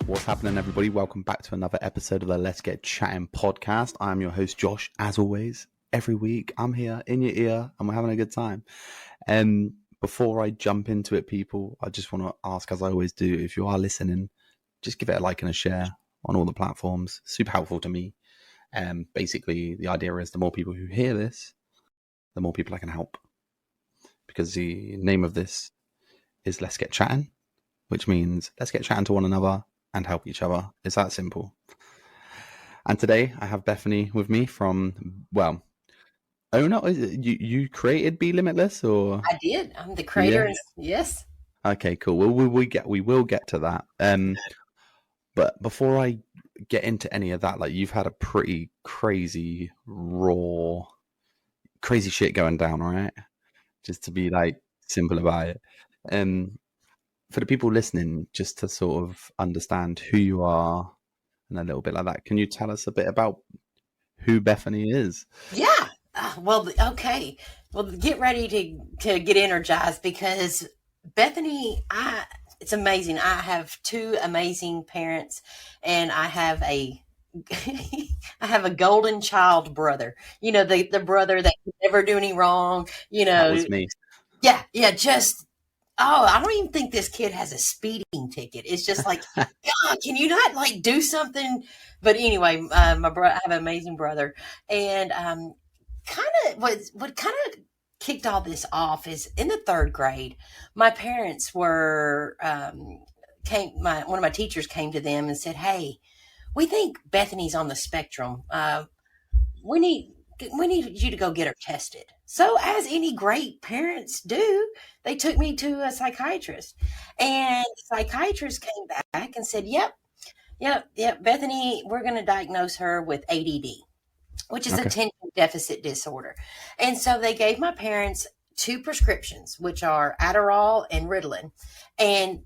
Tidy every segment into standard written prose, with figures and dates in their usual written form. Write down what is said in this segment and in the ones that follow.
What's happening, everybody? Welcome back to another episode of the Let's Get Chattin podcast. I'm your host, Josh. As always, every week, I'm here in your ear and we're having a good time. Before I jump into it, people, I just want to ask, as I always do, if you are listening, just give it a like and a share on all the platforms. Super helpful to me. Basically, the idea is the more people who hear this, the more people I can help. Because the name of this is Let's Get Chattin, which means let's get chatting to one another and help each other. It's that simple. And today I have Bethany with me from, well, you created Bee Limitless, or? I did. I'm the creator. Yeah. Yes. Okay, cool. Well, we will get to that. But before I get into any of that, like, you've had a pretty crazy, raw, crazy shit going down, right? Just to be like simple about it. For the people listening, just to sort of understand who you are and a little bit like that, can you tell us a bit about who Bethany is? Yeah. Okay. Well, get ready to get energized, because Bethany, it's amazing. I have two amazing parents, and I have a I have a golden child brother. You know, the brother that could never do any wrong. You know, That was me. Yeah. Just. Oh, I don't even think this kid has a speeding ticket. It's just like, God, can you not like do something? But anyway, I have an amazing brother, and kind of what kind of kicked all this off is in the third grade. My parents were one of my teachers came to them and said, "Hey, we think Bethany's on the spectrum. We need you to go get her tested." So, as any great parents do, they took me to a psychiatrist, and the psychiatrist came back and said, "Yep, Bethany, we're going to diagnose her with ADD, which is attention deficit disorder." And so they gave my parents two prescriptions, which are Adderall and Ritalin. And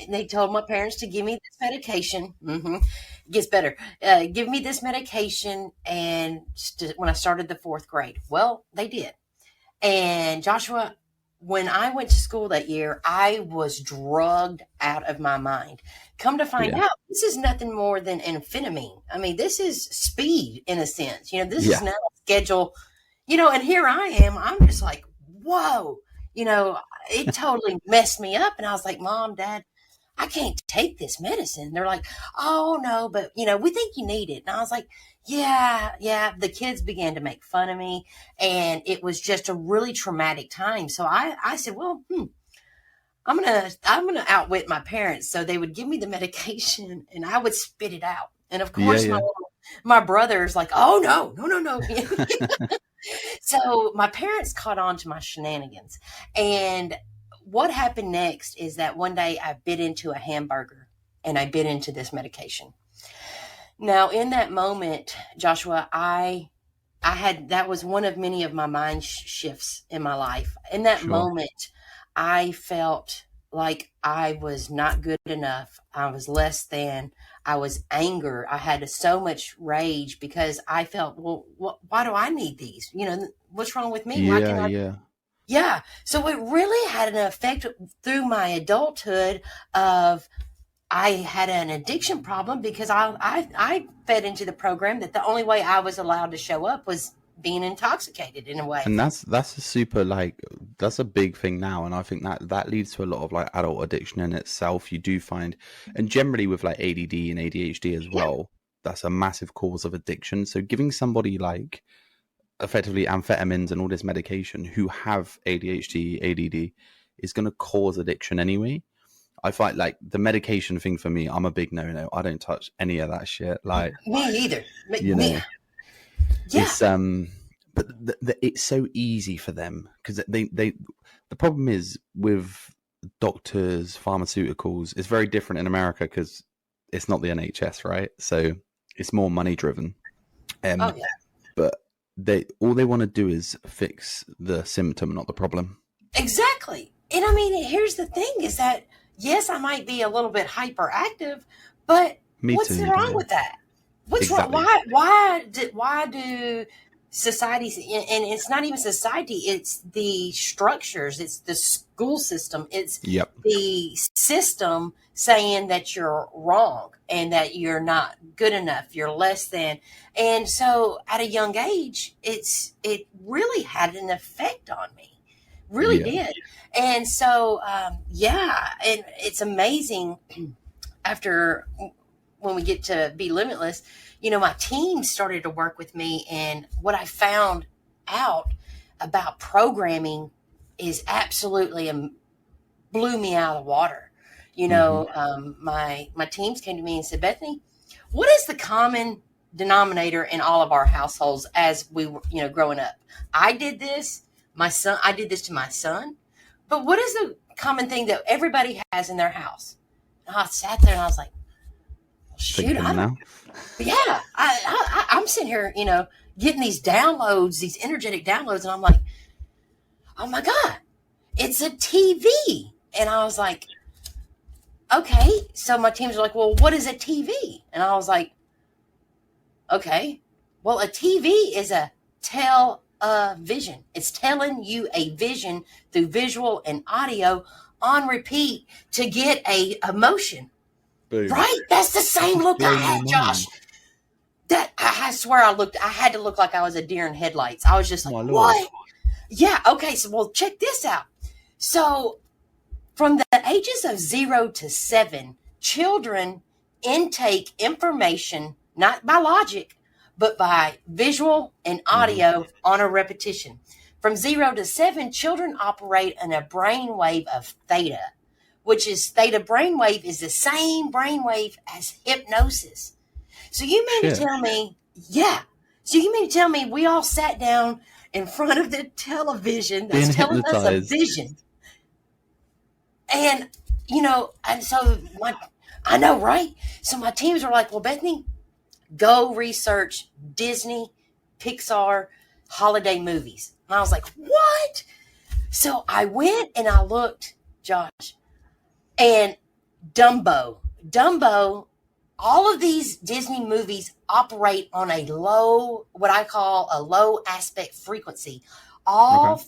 they told my parents to give me this medication. It gets better. Give me this medication. And when I started the fourth grade, well, they did. And Joshua, when I went to school that year, I was drugged out of my mind. Come to find out, this is nothing more than amphetamine. I mean, this is speed in a sense. You know, this is now a schedule. You know, and here I am. I'm just like, whoa. You know, it totally messed me up. And I was like, Mom, Dad, I can't take this medicine. They're like, oh, no, but, you know, we think you need it. And I was like, yeah. The kids began to make fun of me, and it was just a really traumatic time. So I said, well, I'm gonna outwit my parents. So they would give me the medication, and I would spit it out. And of course, my brother's like, oh, no. So my parents caught on to my shenanigans. And what happened next is that one day I bit into a hamburger, and I bit into this medication. Now, in that moment, Joshua, that was one of many of my mind shifts in my life. In that moment, I felt like I was not good enough. I was less than. I was anger. I had so much rage because I felt, well, why do I need these? You know, what's wrong with me? Yeah. So it really had an effect through my adulthood of, I had an addiction problem because I fed into the program that the only way I was allowed to show up was being intoxicated in a way. And that's a super, like, that's a big thing now. And I think that leads to a lot of like adult addiction in itself. You do find, and generally with like ADD and ADHD as well, that's a massive cause of addiction. So giving somebody like effectively amphetamines and all this medication who have ADHD, ADD is going to cause addiction anyway. I find like the medication thing for me, I'm a big no. I don't touch any of that shit. Like me either. You know, it's but it's so easy for them because the problem is with doctors, pharmaceuticals, it's very different in America because it's not the NHS, right? So it's more money driven. But all they want to do is fix the symptom, not the problem. Exactly. And I mean, here's the thing is that, yes, I might be a little bit hyperactive, but what's wrong with that? What's wrong? Why do societies, and it's not even society, it's the structures, it's the school system, it's the system saying that you're wrong and that you're not good enough, you're less than. And so at a young age, it really had an effect on me. Really Yeah. did. And so, yeah, and it's amazing after when we get to Bee Limitless, my team started to work with me. And what I found out about programming is absolutely blew me out of the water. My teams came to me and said, Bethany, what is the common denominator in all of our households as we were, growing up? I did this. I did this to my son. But what is the common thing that everybody has in their house? And I sat there and I was like, shoot, I don't. Yeah, I'm sitting here, getting these downloads, these energetic downloads, and I'm like, oh my God, it's a TV. And I was like, okay. So my teams are like, well, what is a TV? And I was like, okay, well, a TV is a television. It's telling you a vision through visual and audio on repeat to get a emotion. Boom. Right? That's the same look I had, Josh. That I swear I had to look like I was a deer in headlights. I was just like, what? Yeah, okay, so well, check this out. So from the ages of 0 to 7, children intake information, not by logic, but by visual and audio on a repetition. From 0 to 7, children operate in a brainwave of theta, which is theta brainwave is the same brainwave as hypnosis. So you mean to tell me, So you mean to tell me we all sat down in front of the television that's telling us a vision? And, and so I know, right? So my teams were like, well, Bethany, go research Disney, Pixar, holiday movies. And I was like, what? So I went and I looked, Josh, and Dumbo, all of these Disney movies operate on a low, what I call a low aspect frequency,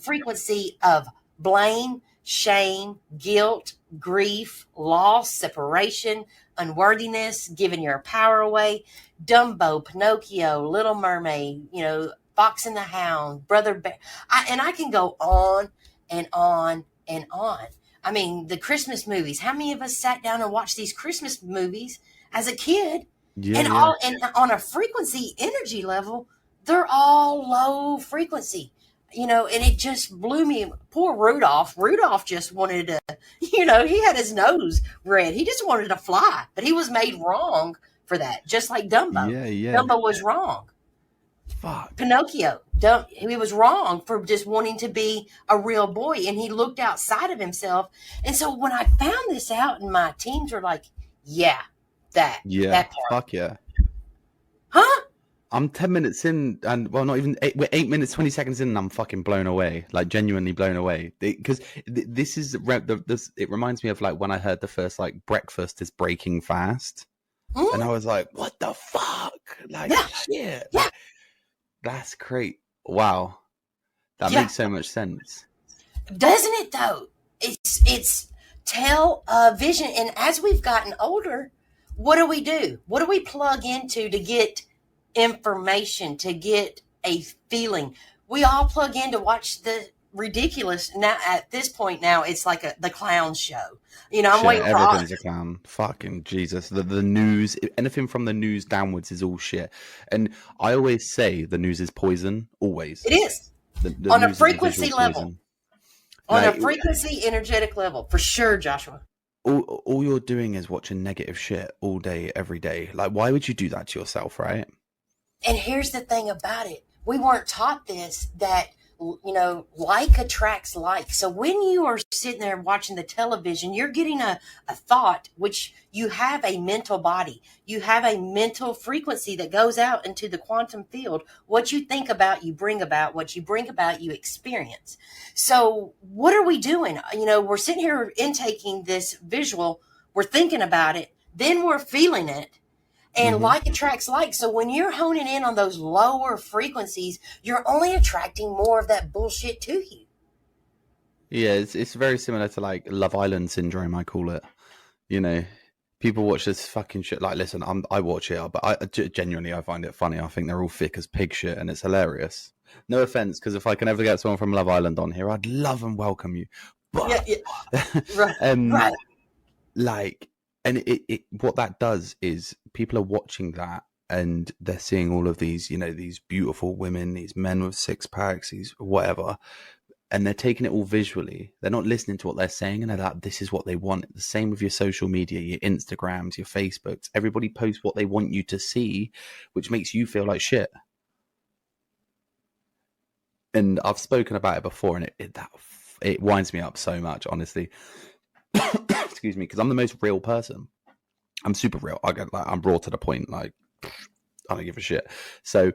frequency of blame, shame, guilt, grief, loss, separation, unworthiness, giving your power away. Dumbo, Pinocchio, Little Mermaid, Fox and the Hound, Brother Bear. I can go on and on and on. I mean, the Christmas movies. How many of us sat down and watched these Christmas movies as a kid? And on a frequency energy level, they're all low frequency. And it just blew me. Poor Rudolph. Rudolph just wanted to, he had his nose red. He just wanted to fly, but he was made wrong for that. Just like Dumbo. Dumbo was wrong. Fuck. Pinocchio, he was wrong for just wanting to be a real boy, and he looked outside of himself. And so when I found this out, and my teams were like, that part. Fuck yeah. Huh? I'm 10 minutes in, and well, not even we're 8 minutes 20 seconds in, and I'm fucking blown away, like genuinely blown away. Because this is it reminds me of like when I heard the first like breakfast is breaking fast, and I was like, what the fuck? Like shit. Yeah. That's great. Wow. That makes so much sense. Doesn't it though? It's television. And as we've gotten older, what do? What do we plug into to get information, to get a feeling? We all plug in to watch the ridiculous. Now at this point now it's like the clown show. I'm waiting for everything's a clown. Fucking Jesus. The news, anything from the news downwards is all shit. And I always say the news is poison. Always. It is. The on a frequency level. On a frequency energetic level. For sure, Joshua. All you're doing is watching negative shit all day, every day. Like, why would you do that to yourself, right? And here's the thing about it. We weren't taught this, that like attracts like. So when you are sitting there watching the television, you're getting a thought, which you have a mental body. You have a mental frequency that goes out into the quantum field. What you think about, you bring about. What you bring about, you experience. So what are we doing? We're sitting here intaking this visual. We're thinking about it. Then we're feeling it. And like attracts like. So when you're honing in on those lower frequencies, you're only attracting more of that bullshit to you. Yeah, it's very similar to like Love Island syndrome, I call it. People watch this fucking shit. Like, listen, I watch it, but genuinely I find it funny. I think they're all thick as pig shit, and it's hilarious. No offense, because if I can ever get someone from Love Island on here, I'd love and welcome you. But, Yeah, right, right. like, and it what that does is people are watching that, and they're seeing all of these, these beautiful women, these men with six packs, these whatever, and they're taking it all visually. They're not listening to what they're saying, and they're like, this is what they want. The same with your social media, your Instagrams, your Facebooks. Everybody posts what they want you to see, which makes you feel like shit. And I've spoken about it before, and it winds me up so much, honestly. Excuse me, because I'm the most real person. I'm super real. I'm raw to the point. Like, I don't give a shit. So,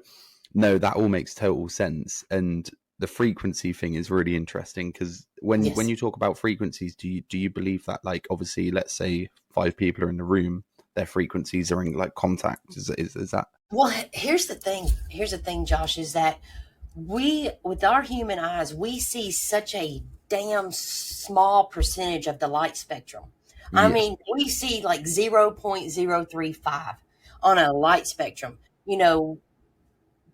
no, that all makes total sense. And the frequency thing is really interesting, because when you talk about frequencies, do you believe that, like, obviously, let's say 5 people are in the room, their frequencies are in like contact? Is that? Well, here's the thing, Josh, is that with our human eyes, we see such a damn small percentage of the light spectrum. I mean, we see like 0.035 on a light spectrum.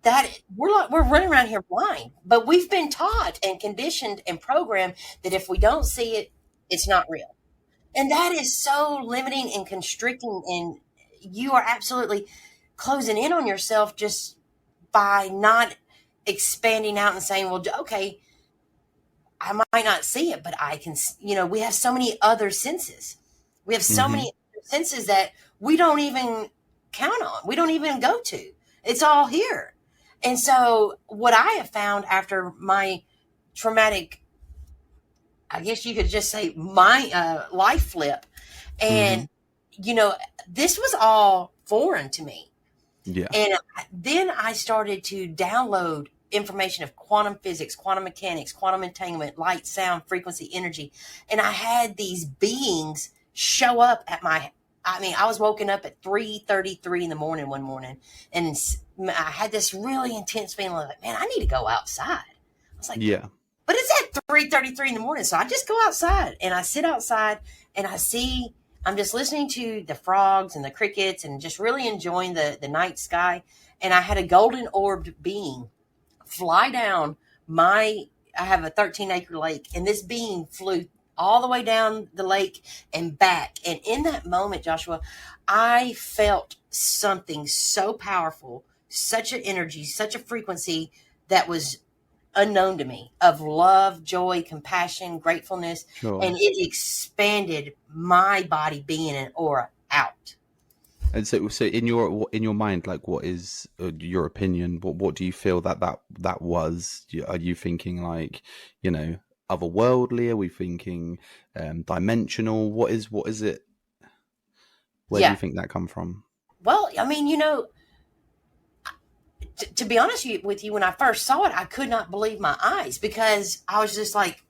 That we're running around here blind, but we've been taught and conditioned and programmed that if we don't see it, it's not real. And that is so limiting and constricting, and you are absolutely closing in on yourself just by not expanding out and saying, well, okay, I might not see it, but I can, we have so many other senses. We have so many other senses that we don't even count on. We don't even go to. It's all here. And so what I have found after my traumatic, I guess you could just say my life flip, and, this was all foreign to me. Yeah. And then I started to download information of quantum physics, quantum mechanics, quantum entanglement, light, sound, frequency, energy. And I had these beings show up I was woken up at 3:33 in the morning one morning, and I had this really intense feeling like, man, I need to go outside. I was like, yeah. But it's at 3:33 in the morning. So I just go outside, and I sit outside, and I'm just listening to the frogs and the crickets and just really enjoying the night sky. And I had a golden orbed being fly down I have a 13-acre lake, and this being flew all the way down the lake and back. And in that moment, Joshua, I felt something so powerful, such an energy, such a frequency that was unknown to me, of love, joy, compassion, gratefulness. Sure. And it expanded my body being an aura out. And so in your mind, like, what is your opinion? What do you feel that was? Are you thinking like, otherworldly? Are we thinking dimensional? What is it? Where do you think that come from? Well, I mean, to be honest with you, when I first saw it, I could not believe my eyes, because I was just like,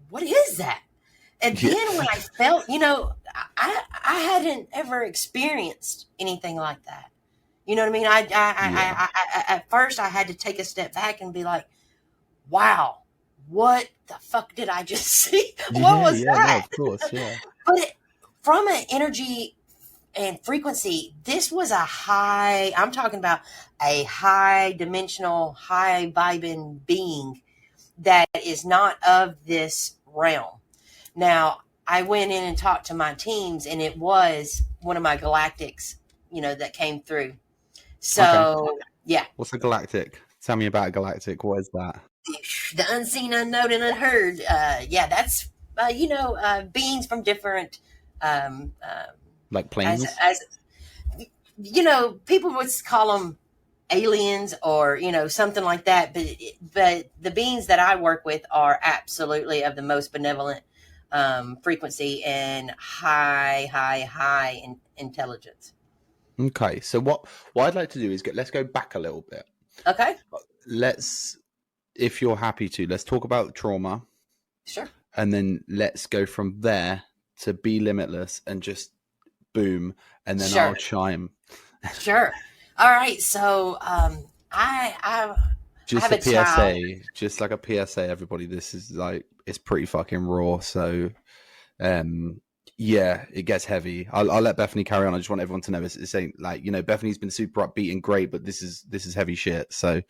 what is that? And then when I felt, I hadn't ever experienced anything like that. You know what I mean? I at first I had to take a step back and be like, wow, what the fuck did I just see? What was that? No, of course, yeah. But from an energy and frequency, this was I'm talking about a high dimensional, high vibing being that is not of this realm. Now, I went in and talked to my teams, and it was one of my galactics, that came through. So, yeah. What's a galactic? Tell me about a galactic. What is that? The unseen, unknown, and unheard. That's, beings from different... like planes? People would call them aliens or, something like that. But the beings that I work with are absolutely of the most benevolent frequency and high intelligence. Okay, so what I'd like to do is let's go back a little bit. Okay. If you're happy to, let's talk about trauma. Sure. And then let's go from there to Bee Limitless and just boom, and then sure. I'll chime. Sure. All right. So I just have a PSA, child. Just like a PSA, everybody. This is like, it's pretty fucking raw. So, Yeah, it gets heavy. I'll let Bethany carry on. I just want everyone to know it's saying, like, you know, Bethany's been super upbeat and great, but this is heavy shit. So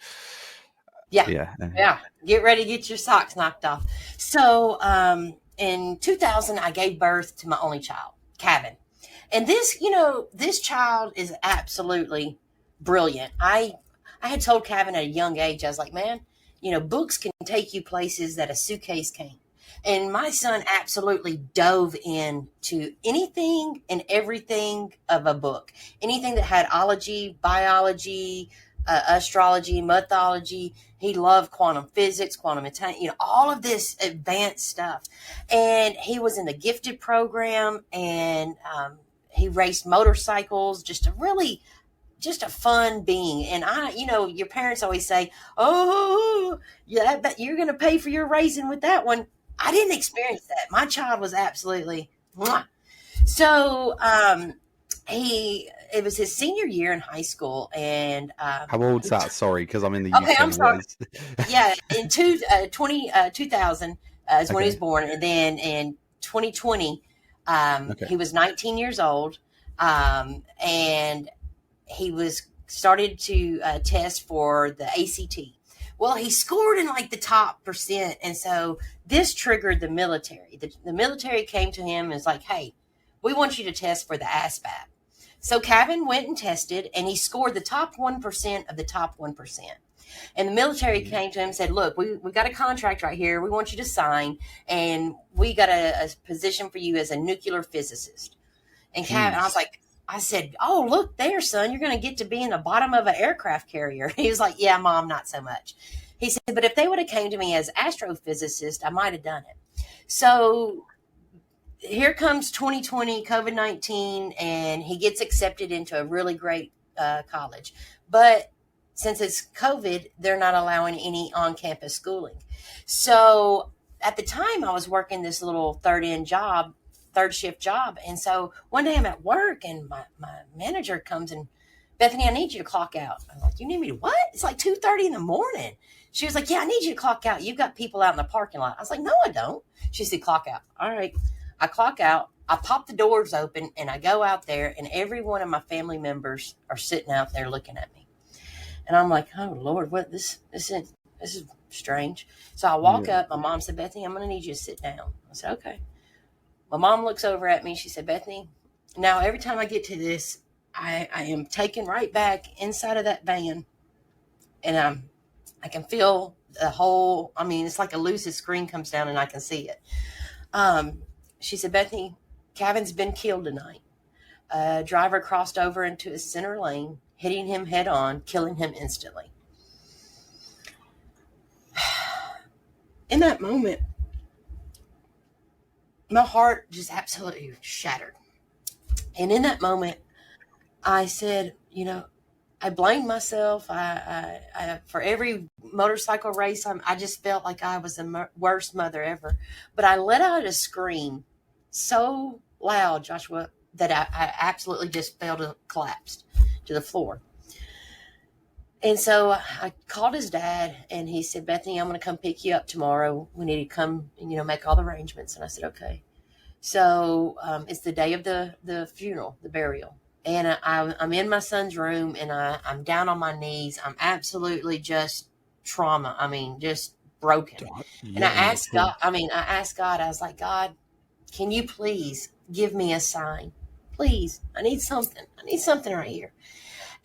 Yeah. yeah. Yeah. Get ready to get your socks knocked off. So in 2000, I gave birth to my only child, Kevin. And this, this child is absolutely brilliant. I had told Kevin at a young age, I was like, man, books can take you places that a suitcase can't. And my son absolutely dove into anything and everything of a book. Anything that had ology, biology, astrology, mythology. He loved quantum physics, quantum mechanics, all of this advanced stuff. And he was in the gifted program, and he raced motorcycles, just a fun being. And your parents always say, oh, yeah, but you're going to pay for your racing with that one. I didn't experience that. My child was absolutely mwah. So it was his senior year in high school, and How old's that? Sorry, because I'm in the okay, UK. I'm sorry. What is... Yeah, in 2000 is when he was born, and then in 2020, Okay. he was 19 years old, and he was started to test for the ACT. Well, he scored in like the top percent, and so this triggered the military. The military came to him and was like, "Hey, we want you to test for the ASVAB." So Kevin went and tested, and he scored the top 1% of the top 1%. And the military came to him and said, look, we got a contract right here. We want you to sign, and we got a position for you as a nuclear physicist. And Kevin, I said, oh, look there, son, you're going to get to be in the bottom of an aircraft carrier. He was like, yeah, Mom, not so much. He said, but if they would have came to me as astrophysicist, I might have done it. So here comes 2020, COVID-19, and he gets accepted into a really great college. But since it's COVID, they're not allowing any on-campus schooling. So at the time, I was working this little third shift job. And so one day I'm at work, and my manager comes and, Bethany, I need you to clock out. I'm like, you need me to what? It's like 2:30 in the morning. She was like, yeah, I need you to clock out. You've got people out in the parking lot. I was like, no, I don't. She said, clock out. All right. I clock out. I pop the doors open, and I go out there, and every one of my family members are sitting out there looking at me. And I'm like, oh Lord, what this is strange. So I walk up. My mom said, Bethany, I'm going to need you to sit down. I said, okay. My mom looks over at me. She said, Bethany, now every time I get to this, I am taken right back inside of that van, and I can feel the whole. I mean, it's like a lucid screen comes down, and I can see it. She said, Bethany, Kevin's been killed tonight. A driver crossed over into his center lane, hitting him head on, killing him instantly. In that moment, my heart just absolutely shattered. And in that moment, I said, I blamed myself. I for every motorcycle race, I just felt like I was the worst mother ever. But I let out a scream so loud, Joshua, that I absolutely just fell to collapsed to the floor. And so I called his dad, and he said, Bethany, I'm going to come pick you up tomorrow. We need to come and, make all the arrangements. And I said, okay. So it's the day of the funeral, the burial. And I'm in my son's room, and I'm down on my knees. I'm absolutely just trauma. I mean, just broken. Yeah, and I asked God, I was like, God, can you please give me a sign? Please, I need something. I need something right here.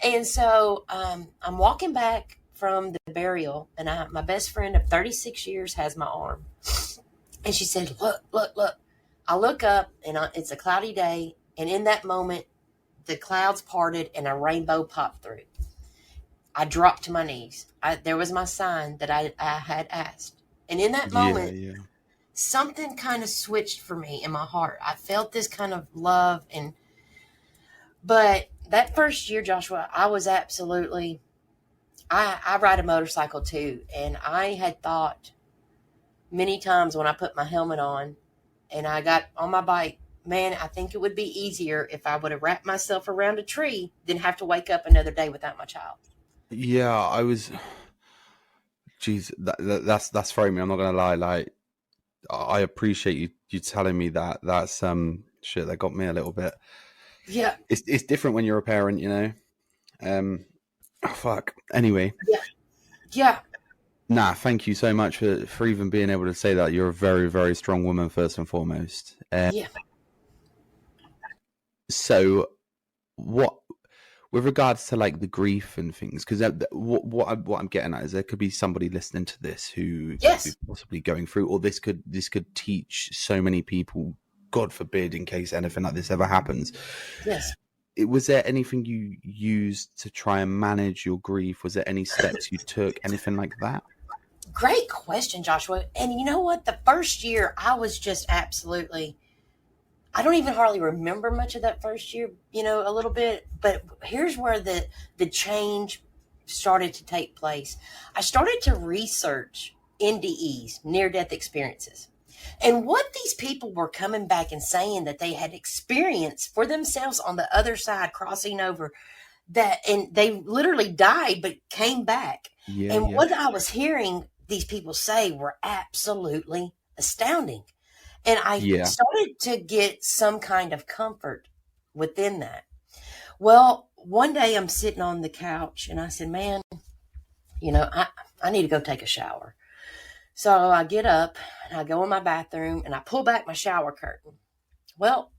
And so I'm walking back from the burial, and my best friend of 36 years has my arm. And she said, look. I look up, and it's a cloudy day. And in that moment, the clouds parted and a rainbow popped through. I dropped to my knees. There was my sign that I had asked. And in that moment, something kind of switched for me in my heart. I felt this kind of love. But that first year, Joshua, I was absolutely, I ride a motorcycle too. And I had thought many times when I put my helmet on and I got on my bike, man, I think it would be easier if I would have wrapped myself around a tree than have to wake up another day without my child. Yeah, I was. Geez, that's throwing me. I'm not gonna lie. Like, I appreciate you telling me that. That's shit, that got me a little bit. Yeah. It's different when you're a parent, you know. Oh, fuck. Anyway. Yeah. Yeah. Nah, thank you so much for even being able to say that. You're a very, very strong woman, first and foremost. Yeah. So, what, with regards to like the grief and things, because what I'm getting at is there could be somebody listening to this who Yes. is possibly going through, or this could teach so many people. God forbid, in case anything like this ever happens. Yes. Was there anything you used to try and manage your grief? Was there any steps you took? Anything like that? Great question, Joshua. And you know what? The first year, I was just absolutely, I don't even hardly remember much of that first year, a little bit. But here's where the change started to take place. I started to research NDEs, near-death experiences. And what these people were coming back and saying that they had experienced for themselves on the other side, crossing over, and they literally died but came back. What I was hearing these people say were absolutely astounding. And I started to get some kind of comfort within that. Well, one day I'm sitting on the couch and I said, man, I need to go take a shower. So I get up and I go in my bathroom and I pull back my shower curtain. Well,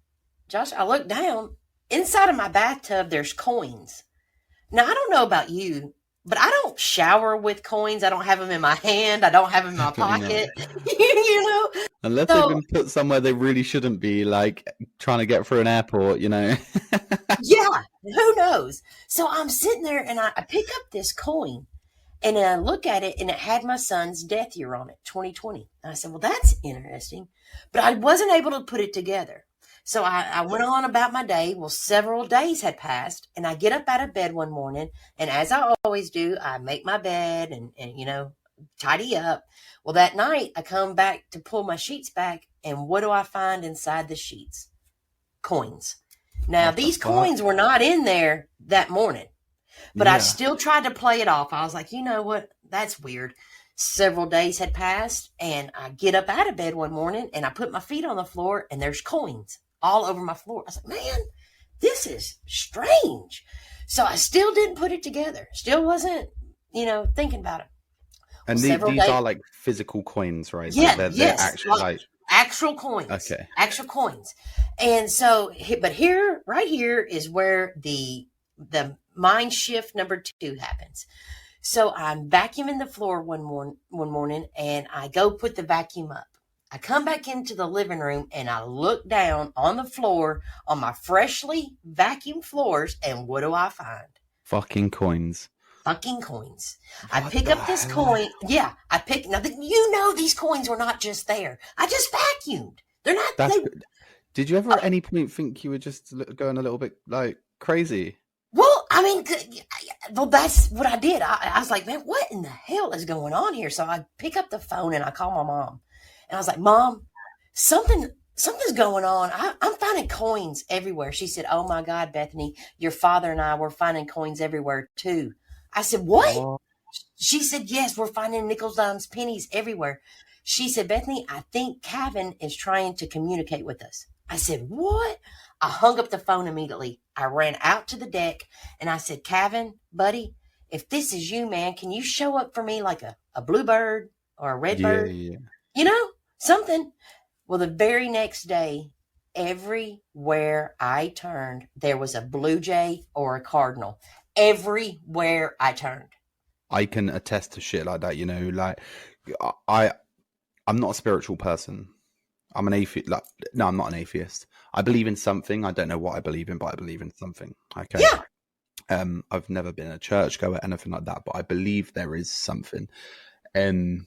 Josh, I look down. Inside of my bathtub, there's coins. Now, I don't know about you, but I don't shower with coins. I don't have them in my hand. I don't have them in my pocket. Unless they've been put somewhere they really shouldn't be, like trying to get through an airport, Yeah, who knows? So I'm sitting there and I pick up this coin and I look at it and it had my son's death year on it, 2020. And I said, well, that's interesting. But I wasn't able to put it together. So I went on about my day. Well, several days had passed and I get up out of bed one morning. And as I always do, I make my bed and tidy up. Well, that night I come back to pull my sheets back. And what do I find inside the sheets? Coins. Now, these coins were not in there that morning, but I still tried to play it off. I was like, you know what? That's weird. Several days had passed and I get up out of bed one morning and I put my feet on the floor and there's coins all over my floor. I was like, man, this is strange. So I still didn't put it together. Still wasn't, thinking about it. And these are like physical coins, right? Yeah, they're actually actual coins. Okay. Actual coins. And so, but right here is where the mind shift number 2 happens. So I'm vacuuming the floor one morning and I go put the vacuum up. I come back into the living room and I look down on the floor on my freshly vacuumed floors. And what do I find? Fucking coins. Fucking coins. I pick up this coin. Yeah, now these coins were not just there. I just vacuumed. They're not. Did you ever at any point think you were just going a little bit like crazy? Well, I mean, that's what I did. I was like, man, what in the hell is going on here? So I pick up the phone and I call my mom. And I was like, Mom, something's going on. I'm finding coins everywhere. She said, oh my God, Bethany, your father and I were finding coins everywhere too. I said, what? Oh. She said, yes, we're finding nickels, dimes, pennies everywhere. She said, Bethany, I think Kevin is trying to communicate with us. I said, what? I hung up the phone immediately. I ran out to the deck and I said, Kevin, buddy, if this is you, man, can you show up for me like a blue bird or a red bird? Yeah. Something. Well, the very next day, everywhere I turned, there was a blue jay or a cardinal. Everywhere I turned. I can attest to shit like that, like I'm not a spiritual person. I'm an atheist. No, I'm not an atheist. I believe in something. I don't know what I believe in, but I believe in something. Okay. Yeah. I've never been a churchgoer, anything like that, but I believe there is something. And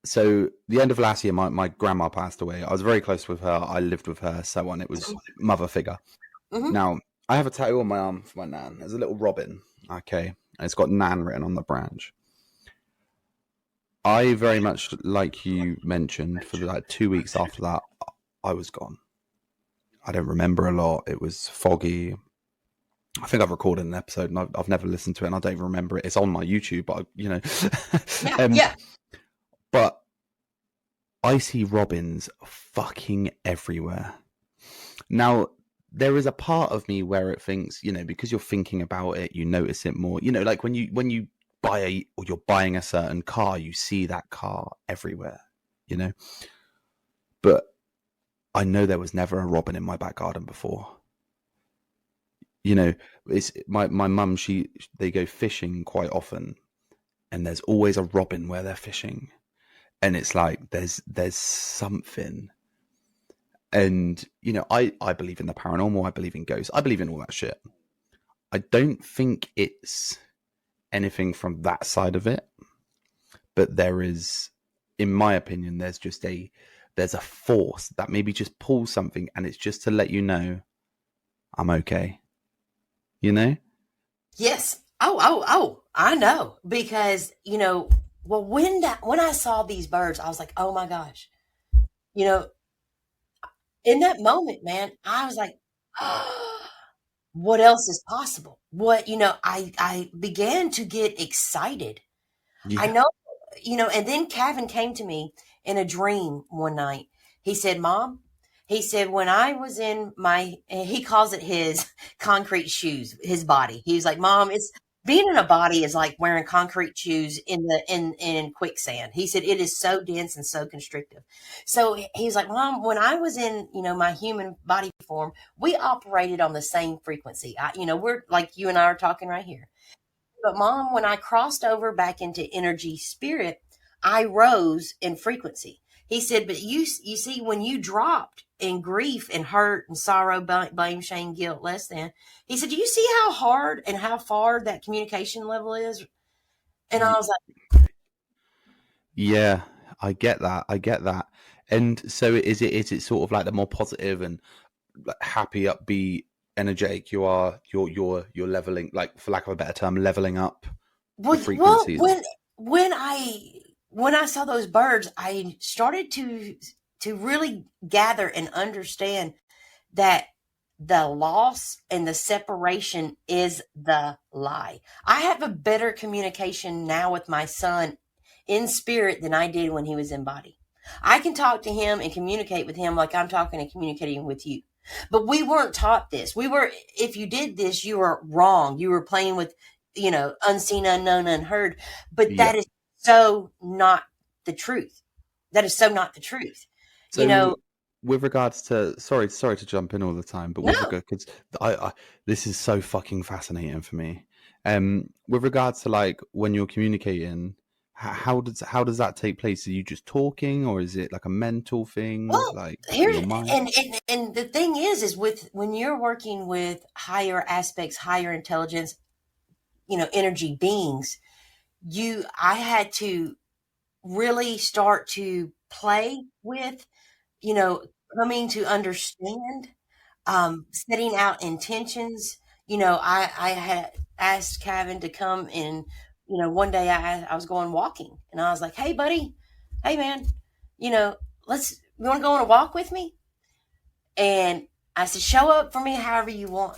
so the end of last year, my grandma passed away. I was very close with her. I lived with her, so on. It was mother figure. Mm-hmm. Now, I have a tattoo on my arm for my nan. There's a little robin, okay? And it's got Nan written on the branch. I very much, like you mentioned, for like 2 weeks after that, I was gone. I don't remember a lot. It was foggy. I think I've recorded an episode and I've never listened to it and I don't even remember it. It's on my YouTube, but yeah. But I see robins fucking everywhere. Now, there is a part of me where it thinks, because you're thinking about it, you notice it more. Like when you buy or you're buying a certain car, you see that car everywhere, you know. But I know there was never a robin in my back garden before. It's my mum. They go fishing quite often, and there's always a robin where they're fishing, and it's like there's something. And I believe in the paranormal. I believe in ghosts. I believe in all that shit. I don't think it's anything from that side of it, but there is, in my opinion, there's a force that maybe just pulls something, and it's just to let you know I'm okay. Yes. Oh, I know. Because, well, when I saw these birds, I was like, oh my gosh. You know, in that moment, man, I was like, what else is possible? I began to get excited. I Yeah. know, and then Kevin came to me in a dream one night. He said, Mom, he said, when I was in he calls it his concrete shoes, his body. He was like, Mom, it's being in a body is like wearing concrete shoes in quicksand. He said, it is so dense and so constrictive. So he was like, Mom, when I was in, my human body form, we operated on the same frequency. We're like you and I are talking right here. But Mom, when I crossed over back into energy spirit, I rose in frequency. He said, but you see, when you dropped in grief and hurt and sorrow, blame, shame, guilt, less than, he said, do you see how hard and how far that communication level is? And I was like, Yeah, I get that. I get that. And so is it sort of like the more positive and like happy, upbeat, energetic you are, you're leveling, like for lack of a better term, leveling up your well, frequencies. when I saw those birds, I started to really gather and understand that the loss and the separation is the lie. I have a better communication now with my son in spirit than I did when he was in body. I can talk to him and communicate with him like I'm talking and communicating with you. But we weren't taught this. If you did this, you were wrong. You were playing with, unseen, unknown, unheard. But Yeah. that is so not the truth. That is so not the truth. You know, So with regards to, sorry to jump in all the time, but with no. regard, because I this is so fucking fascinating for me. With regards to like when you're communicating, how does that take place? Are you just talking, or is it like a mental thing, Well, like in here's your mind? and the thing is with when you're working with higher aspects, higher intelligence, energy beings, I had to really start to play with, you know, coming to understand, setting out intentions. I had asked Kevin to come and, one day I was going walking and I was like, hey, buddy, hey, man, you know, you want to go on a walk with me? And I said, show up for me however you want.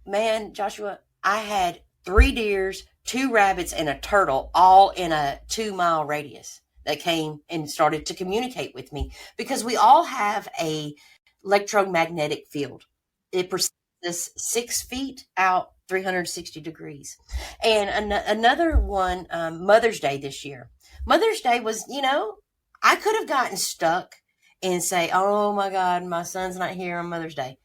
Man, Joshua, I had 3 deers, 2 rabbits, and a turtle all in a 2 mile radius that came and started to communicate with me because we all have a electromagnetic field. It persists 6 feet out 360 degrees. And another one, Mother's Day this year. Mother's Day was, I could have gotten stuck and say, oh my God, my son's not here on Mother's Day.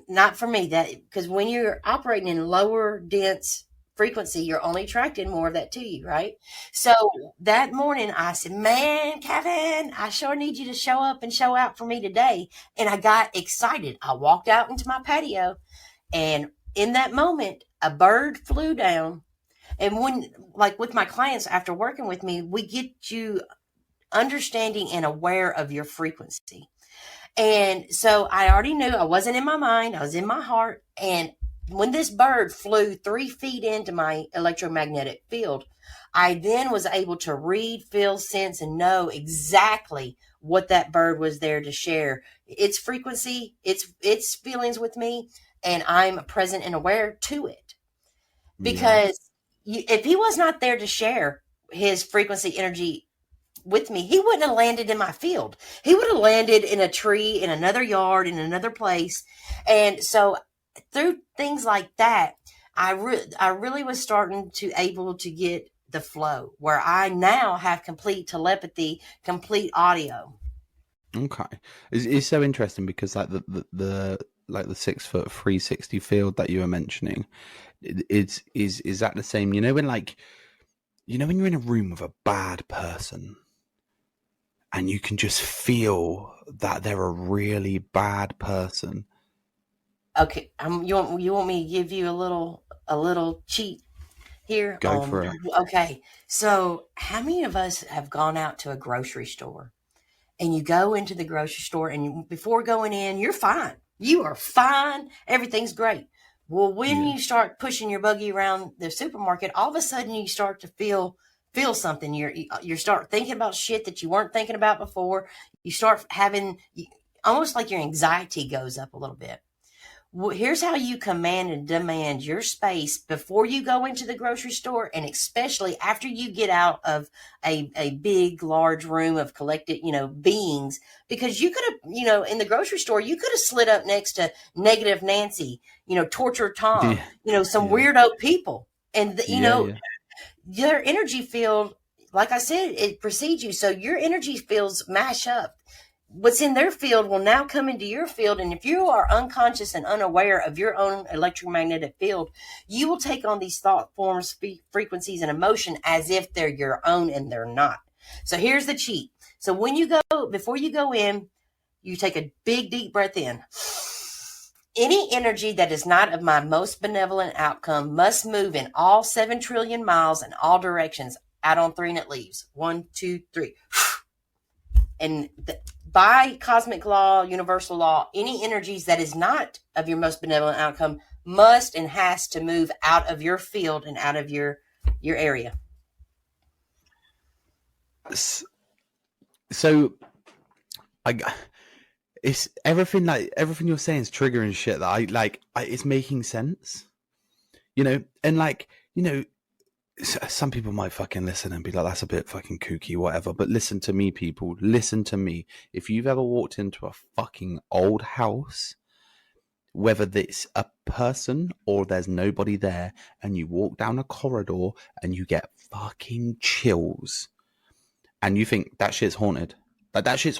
Not for me. That because when you're operating in lower dense frequency, you're only attracting more of that to you, right? So that morning I said, man, Kevin, I sure need you to show up and show out for me today. And I got excited. I walked out into my patio, and in that moment, a bird flew down. And when, like with my clients after working with me, we get you understanding and aware of your frequency. And so I already knew I wasn't in my mind, I was in my heart. And when this bird flew 3 feet into my electromagnetic field, I then was able to read, feel, sense, and know exactly what that bird was there to share its frequency, its feelings with me, and I'm present and aware to it. Yeah. Because if he was not there to share his frequency energy with me, he wouldn't have landed in my field. He would have landed in a tree, in another yard, in another place. And so through things like that, I really was starting to able to get the flow where I now have complete telepathy, complete audio. Okay, it's so interesting because like the like the 6 foot 360 field that you were mentioning, is that the same? You know when like when you're in a room with a bad person and you can just feel that they're a really bad person. Okay, you want me to give you a little cheat here? Go for it. Okay, so how many of us have gone out to a grocery store and you go into the grocery store and before going in, you're fine. You are fine. Everything's great. Well, when Yeah. you start pushing your buggy around the supermarket, all of a sudden you start to feel something. You start thinking about shit that you weren't thinking about before. You start having almost like your anxiety goes up a little bit. Well, here's how you command and demand your space before you go into the grocery store, and especially after you get out of a big, large room of collected, beings. Because you could have, in the grocery store, you could have slid up next to Negative Nancy, Torture Tom, Yeah. some Yeah. weirdo people. And, Yeah. Yeah. your energy field, like I said, it precedes you. So your energy fields mash up. What's in their field will now come into your field. And if you are unconscious and unaware of your own electromagnetic field, you will take on these thought forms, frequencies, and emotion as if they're your own, and they're not. So here's the cheat. So before you go in, you take a big, deep breath in. Any energy that is not of my most benevolent outcome must move in all 7 trillion miles in all directions. Out on 3 and it leaves. 1, 2, 3. And by cosmic law, universal law, any energies that is not of your most benevolent outcome must and has to move out of your field and out of your area. So it's everything, like everything you're saying is triggering shit that it's making sense, and some people might fucking listen and be like, that's a bit fucking kooky, whatever. But listen to me, people. Listen to me. If you've ever walked into a fucking old house, whether it's a person or there's nobody there, and you walk down a corridor and you get fucking chills, and you think that shit's haunted, like that shit's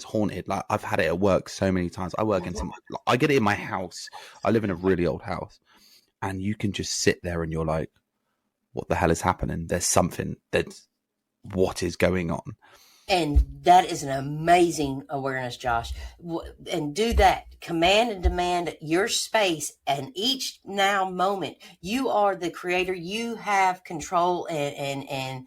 haunted. Like I've had it at work so many times. I get it in my house. I live in a really old house. And you can just sit there and you're like, what the hell is happening? There's something. What is going on? And that is an amazing awareness, Josh. And do that. Command and demand your space. And each now moment, you are the creator. You have control and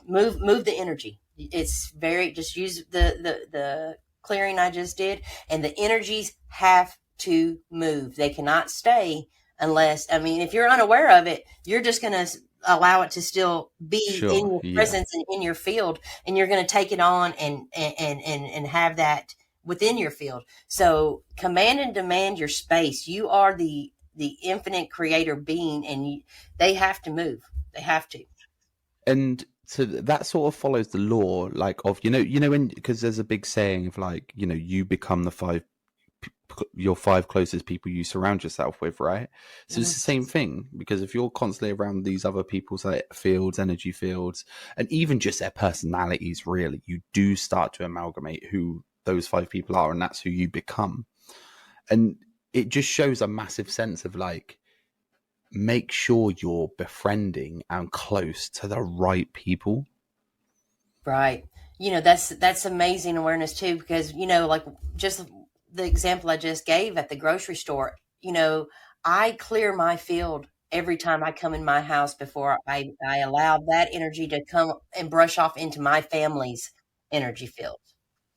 move the energy. It's just use the clearing I just did, and the energies have to move. They cannot stay unless, if you're unaware of it, you're just going to allow it to still be in your presence and in your field, and you're going to take it on and have that within your field. So command and demand your space. You are the infinite creator being, and they have to move. They have to. And so that sort of follows the law, like of because there's a big saying of like you become your 5 closest people you surround yourself with, right? So it's the same thing, because if you're constantly around these other people's fields, energy fields, and even just their personalities, really, you do start to amalgamate who those 5 people are, and that's who you become. And it just shows a massive sense of like, make sure you're befriending and close to the right people. Right. That's amazing awareness too, because, like just the example I just gave at the grocery store, I clear my field every time I come in my house before I allow that energy to come and brush off into my family's energy field.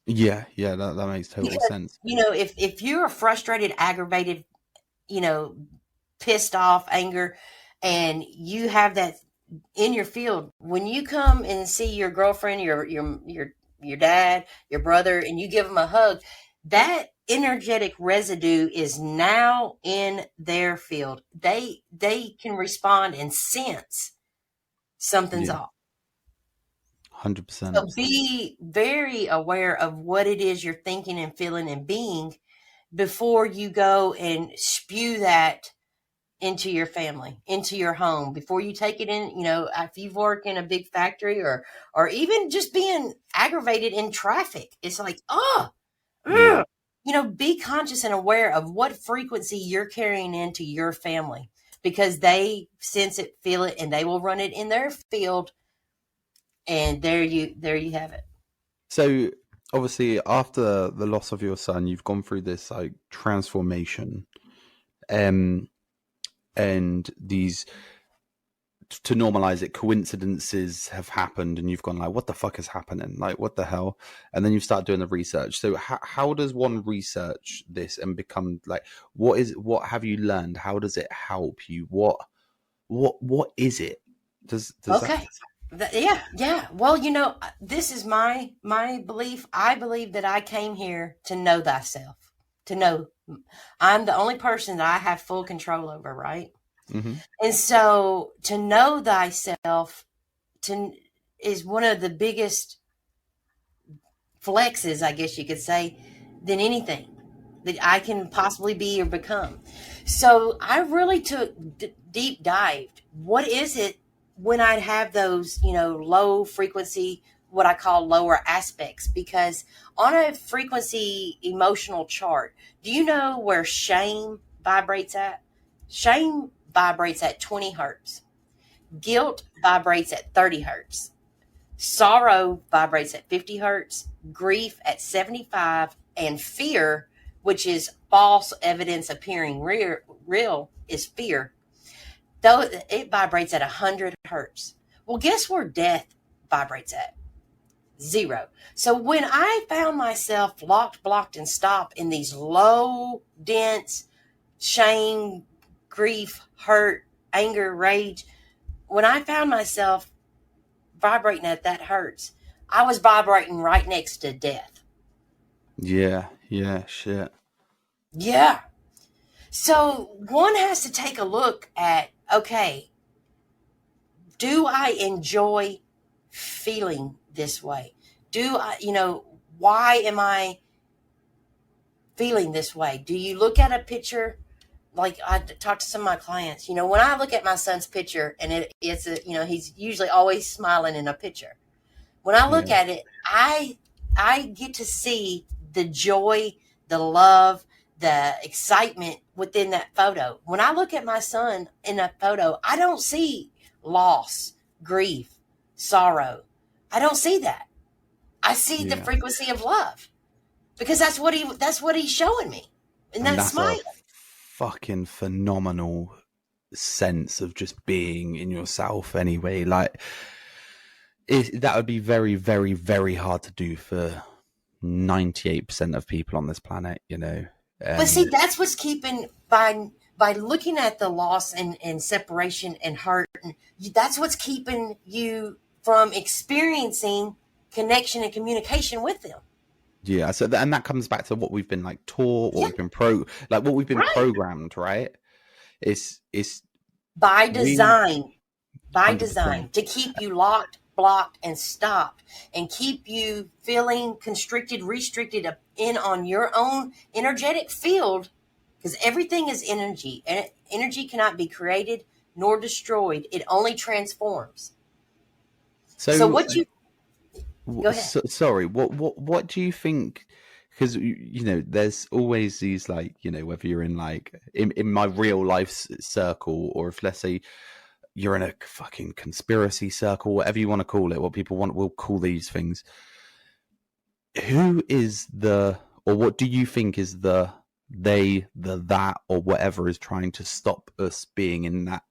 Yeah, that makes total sense. If you're frustrated, aggravated, pissed off, anger, and you have that in your field, when you come and see your girlfriend, your dad, your brother, and you give them a hug, that energetic residue is now in their field. They can respond and sense something's off. 100%. So be very aware of what it is you're thinking and feeling and being before you go and spew that into your family, into your home, before you take it in. If you work in a big factory, or even just being aggravated in traffic, it's like, Yeah. be conscious and aware of what frequency you're carrying into your family, because they sense it, feel it, and they will run it in their field. And there you have it. So obviously, after the loss of your son, you've gone through this like transformation, um, and these, to normalize it, coincidences have happened, and you've gone like, "What the fuck is happening? Like, what the hell?" And then you start doing the research. So how does one research this and become like, what have you learned? How does it help you? What is it? Does that? Okay. Yeah. Well, this is my belief. I believe that I came here to know thyself, to know I'm the only person that I have full control over, right? Mm-hmm. And so to know thyself to is one of the biggest flexes, I guess you could say, than anything that I can possibly be or become. So I really took deep dived. What is it when I have those, low frequency, what I call lower aspects? Because on a frequency emotional chart, do you know where shame vibrates at? Shame vibrates at 20 hertz. Guilt vibrates at 30 hertz. Sorrow vibrates at 50 hertz, grief at 75, and fear, which is false evidence appearing real, is fear. Though it vibrates at 100 hertz. Well, guess where death vibrates at? 0. So when I found myself locked, blocked, and stopped in these low, dense shame, grief, hurt, anger, rage, when I found myself vibrating at that hurts, I was vibrating right next to death. Yeah. Yeah. Shit. Yeah. So one has to take a look at, okay, do I enjoy feeling this way? Do I, why am I feeling this way? Do you look at a picture? Like I talk to some of my clients, when I look at my son's picture, and he's usually always smiling in a picture. When I look Yeah. at it, I get to see the joy, the love, the excitement within that photo. When I look at my son in that photo, I don't see loss, grief, sorrow. I don't see that. I see the Yeah. frequency of love, because that's what he's showing me. And And that that's smile. a fucking phenomenal sense of just being in yourself anyway. Like, that would be very, very, very hard to do for 98% of people on this planet. But see, that's what's keeping by looking at the loss and separation and hurt. That's what's keeping you from experiencing connection and communication with them. Yeah. So, and that comes back to what we've been like taught, what Yeah, we've been what we've been right. programmed, right? It's By we design, by 100%. design, to keep you locked, blocked, and stopped, and keep you feeling constricted, restricted in on your own energetic field, because everything is energy, and energy cannot be created nor destroyed. It only transforms. So So, what you go ahead. sorry, what do you think? Because there's always these, like, whether you're in like in my real life circle, or if, let's say, you're in a fucking conspiracy circle, whatever you want to call it, what people will call these things. Who is or what do you think is the that, or whatever is trying to stop us being in that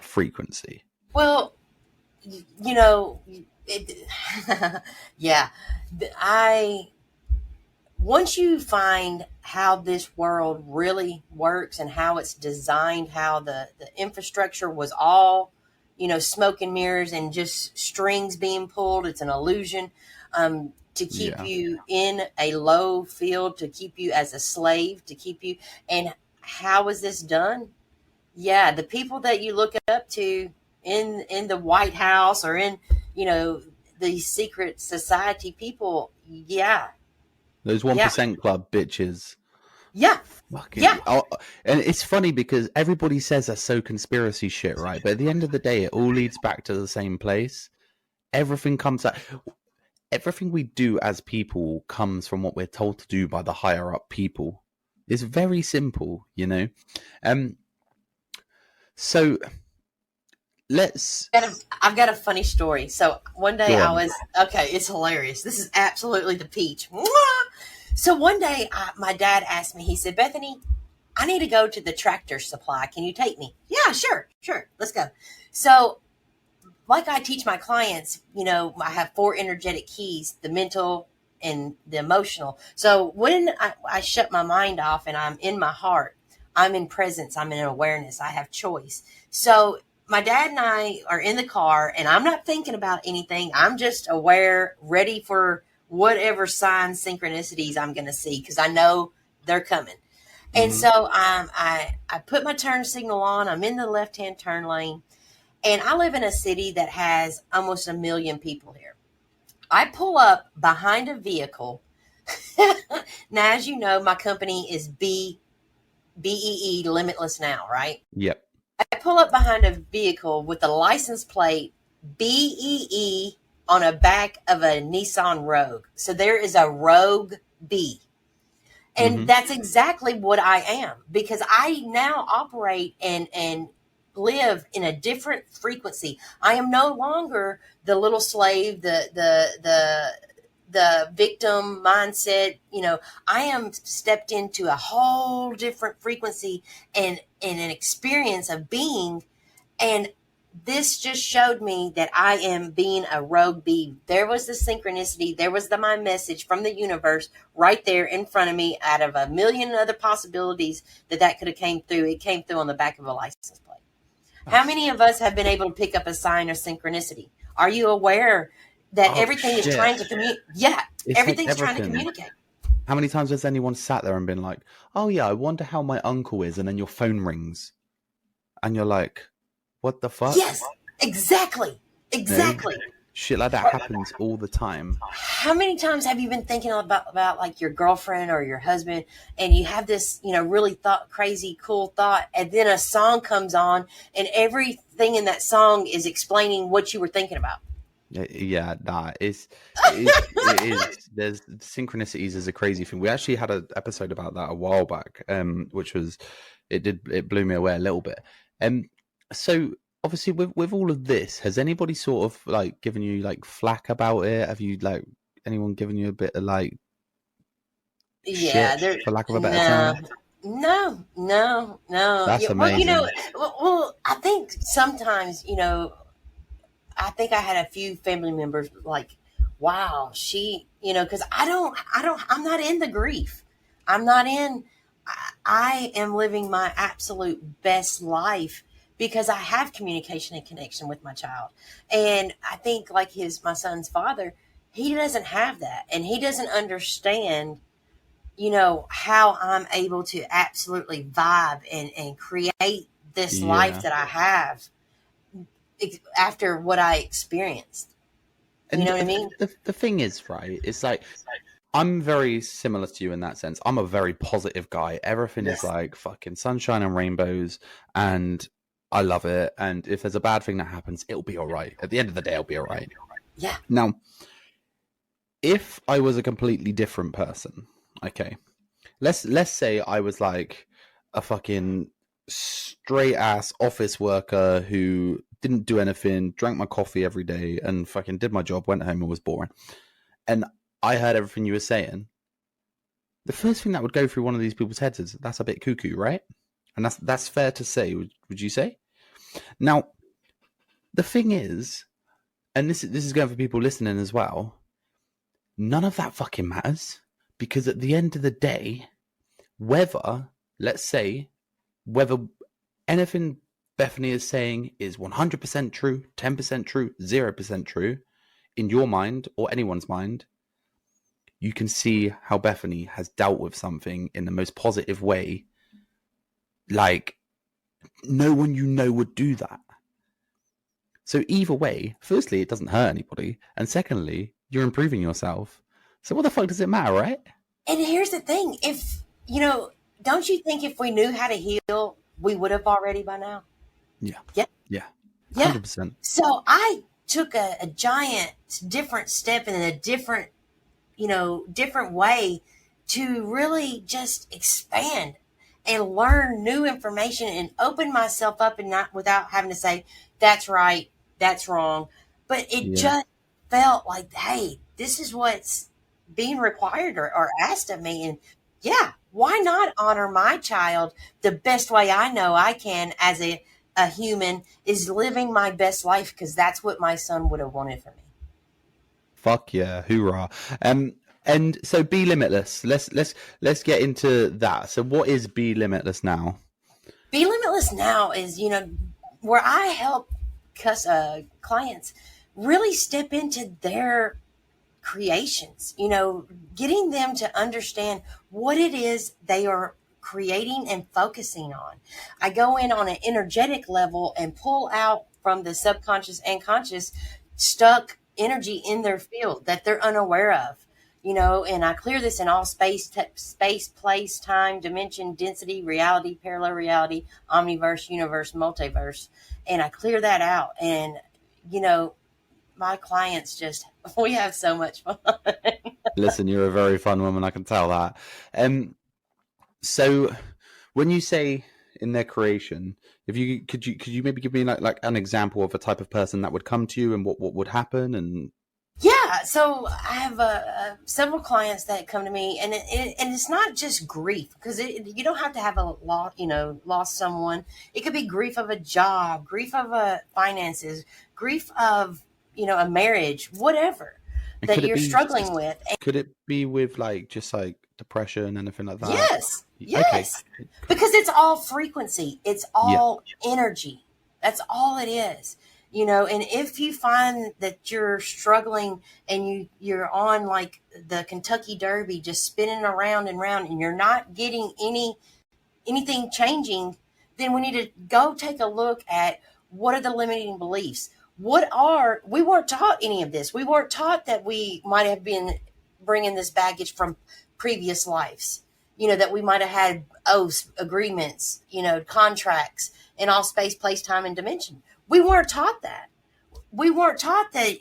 frequency? Well, you know, it, yeah, I once you find how this world really works and how it's designed, how the infrastructure was all, smoke and mirrors and just strings being pulled, it's an illusion, to keep Yeah. you in a low field, to keep you as a slave, to keep you. And how is this done? Yeah, the people that you look up to in the White House, or in, you know these secret society people, yeah, Those yeah, 1% club bitches. yeah, yeah. Fucking, and it's funny because everybody says that's so conspiracy shit, right? But at the end of the day, it all leads back to the same place. Everything comes out. Everything we do as people comes from what we're told to do by the higher up people. It's very simple, you know. So let's I've got a funny story. So one day go I on. was okay. It's hilarious. This is absolutely the peach. Mwah! So one day my dad asked me. He said, "Bethany, I need to go to the Tractor Supply. Can you take me?" Yeah, sure, sure. Let's go. So, like I teach my clients, I have 4 energetic keys: the mental and the emotional. So when I shut my mind off and I'm in my heart, I'm in presence, I'm in awareness, I have choice. So my dad and I are in the car and I'm not thinking about anything. I'm just aware, ready for whatever signs, synchronicities I'm going to see because I know they're coming. And Mm-hmm. so I put my turn signal on. I'm in the left-hand turn lane. And I live in a city that has almost 1 million people here. I pull up behind a vehicle. Now, as you know, my company is Bee Limitless Now, right? Yep. I pull up behind a vehicle with the license plate BEE on a back of a Nissan Rogue. So there is a Rogue B. And Mm-hmm. that's exactly what I am because I now operate and live in a different frequency. I am no longer the little slave, the victim mindset. I am stepped into a whole different frequency and an experience of being. And this just showed me that I am being a rogue bee. There was the synchronicity. There was my message from the universe right there in front of me out of 1 million other possibilities that could have came through. It came through on the back of a license plate. How many of us have been able to pick up a sign of synchronicity? Are you aware that everything is trying to communicate? Yeah, It's like everything's trying to everything. communicate. How many times has anyone sat there and been like, "Oh yeah, I wonder how my uncle is," and then your phone rings, and you're like, "What the fuck?" Yes, exactly. No, Exactly. shit like that happens all the time. How many times have you been thinking about like your girlfriend or your husband and you have this, really crazy, cool thought, and then a song comes on and everything in that song is explaining what you were thinking about? Yeah, nah, it is. There's synchronicities is a crazy thing. We actually had an episode about that a while back, which was it blew me away a little bit. So obviously with all of this, has anybody sort of like given you like flack about it? Have you like anyone given you a bit of like Yeah, shit, there. for lack of a better No, term? no. That's Yeah, well, amazing. I think sometimes, I think I had a few family members like, wow, because I'm not in the grief. I'm not in, I am living my absolute best life because I have communication and connection with my child. And I think like my son's father, he doesn't have that. And he doesn't understand, how I'm able to absolutely vibe and create this life Yeah. that I have after what I experienced. You And know what I mean? the thing is, right, it's like I'm very similar to you in that sense. I'm a very positive guy. Everything is Yes. like fucking sunshine and rainbows, and I love it. And if there's a bad thing that happens, it'll be all right. At the end of the day, it'll be all right. Yeah. Now, if I was a completely different person, okay, let's say I was like a fucking straight ass office worker who didn't do anything, drank my coffee every day, and fucking did my job, went home and was boring. And I heard everything you were saying. The first thing that would go through one of these people's heads is that's a bit cuckoo, right? And that's fair to say. Would you say? Now, the thing is, and this is going for people listening as well. None of that fucking matters because at the end of the day, let's say, whether anything Bethany is saying is 100% true, 10% true, 0% true, in your mind or anyone's mind, you can see how Bethany has dealt with something in the most positive way. Like, no one would do that. So either way, firstly, it doesn't hurt anybody, and secondly, you're improving yourself. So what the fuck does it matter, right? And here's the thing: if don't you think if we knew how to heal, we would have already by now? Yeah, Yeah, yeah, yeah. 100%. So I took a giant different step in a different way to really just expand and learn new information and open myself up and not without having to say, that's right, that's wrong. But it Yeah. just felt like, hey, this is what's being required or asked of me. And yeah, why not honor my child the best way I know I can as a human is living my best life because that's what my son would have wanted for me. Fuck yeah, hoorah. And so Bee Limitless. Let's get into that. So what is Bee Limitless now? Bee Limitless Now is, where I help clients really step into their creations, getting them to understand what it is they are creating and focusing on. I go in on an energetic level and pull out from the subconscious and conscious stuck energy in their field that they're unaware of. And I clear this in all space, place, time, dimension, density, reality, parallel reality, omniverse, universe, multiverse, and I clear that out. And you know, my clients just we have so much fun. Listen, you're a very fun woman, I can tell that. So when you say in their creation, if you could you maybe give me like an example of a type of person that would come to you and what would happen? And Yeah, so I have several clients that come to me, and it's not just grief because you don't have to have a loss, lost someone. It could be grief of a job, grief of finances, grief of a marriage, whatever that could it you're be struggling with. And could it be with like just like depression and anything like that? yes, Okay, yes, cool. because it's all frequency, it's Yeah, all energy. That's all it is. And if you find that you're struggling and you're on like the Kentucky Derby just spinning around and around and you're not getting anything changing, then we need to go take a look at what are the limiting beliefs. We weren't taught any of this. We weren't taught that we might have been bringing this baggage from previous lives. That we might have had oaths, agreements, contracts in all space, place, time, and dimension. We weren't taught that. We weren't taught that,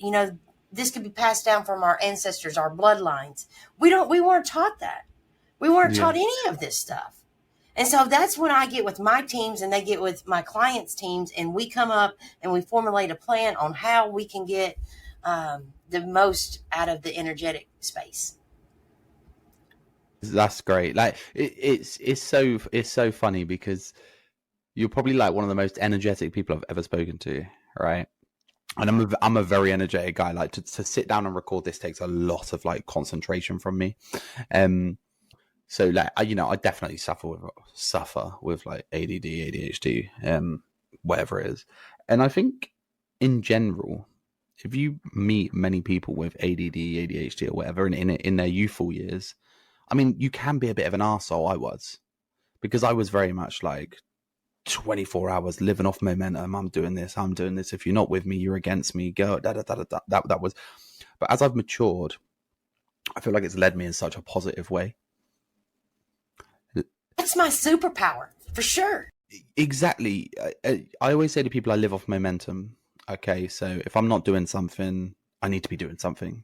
this could be passed down from our ancestors, our bloodlines. We weren't taught that. We weren't yeah. taught any of this stuff. And so that's when I get with my teams and they get with my clients' teams, and we come up and we formulate a plan on how we can get the most out of the energetic space. That's great. Like it's so funny because you're probably like one of the most energetic people I've ever spoken to, right? And I'm a very energetic guy. Like to sit down and record this takes a lot of like concentration from me. So like I definitely suffer with like ADD, ADHD, whatever it is. And I think in general, if you meet many people with ADD, ADHD, or whatever in their youthful years, I mean, you can be a bit of an arsehole. I was, because I was very much like 24 hours living off momentum. I'm doing this. If you're not with me, you're against me. Go. That was. But as I've matured, I feel like it's led me in such a positive way. That's my superpower for sure. Exactly. I always say to people, I live off momentum. Okay, so if I'm not doing something, I need to be doing something.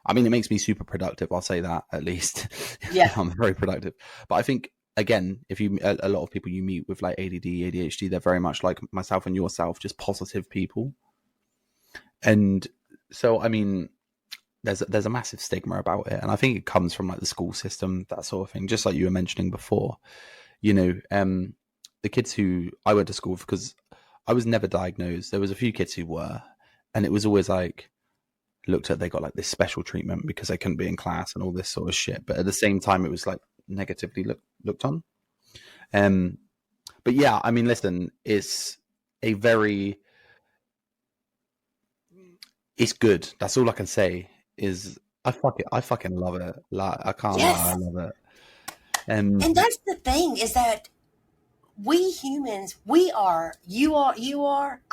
I mean, it makes me super productive. I'll say that at least. Yeah. I'm very productive. But I think, again, if you a lot of people you meet with like ADD, ADHD, they're very much like myself and yourself, just positive people. And so, I mean, there's a massive stigma about it, and I think it comes from like the school system, that sort of thing. Just like you were mentioning before, the kids who I went to school with, because I was never diagnosed. There was a few kids who were, and it was always like looked at, they got like this special treatment because they couldn't be in class and all this sort of shit. But at the same time, it was like negatively looked on. But yeah, I mean, listen, it's good. That's all I can say. Is I fucking love it. Like, I can't lie, I Yes. love it. And that's the thing is that we humans, you are,